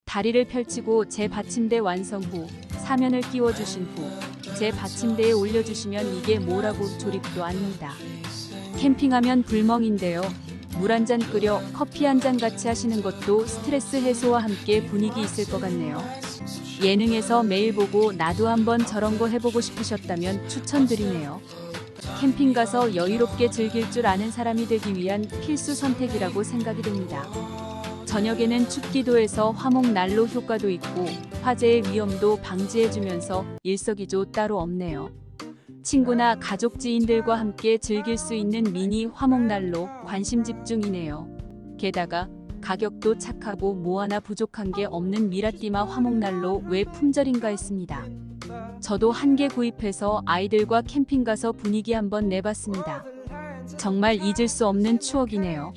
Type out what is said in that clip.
다리를 펼치고 제 받침대 완성 후 사면을 끼워주신 후 제 받침대에 올려주시면 이게 뭐라고 조립도 아닙니다. 캠핑하면 불멍인데요. 물 한 잔 끓여 커피 한 잔 같이 하시는 것도 스트레스 해소와 함께 분위기 있을 것 같네요. 예능에서 매일 보고 나도 한번 저런 거 해보고 싶으셨다면 추천드리네요. 캠핑 가서 여유롭게 즐길 줄 아는 사람이 되기 위한 필수 선택이라고 생각이 됩니다. 저녁에는 춥기도 해서 화목난로 효과도 있고 화재의 위험도 방지해주면서 일석이조 따로 없네요. 친구나 가족 지인들과 함께 즐길 수 있는 미니 화목난로 관심 집중이네요. 게다가 가격도 착하고 뭐 하나 부족한 게 없는 미라띠마 화목난로 왜 품절인가 했습니다. 저도 한 개 구입해서 아이들과 캠핑 가서 분위기 한번 내봤습니다. 정말 잊을 수 없는 추억이네요.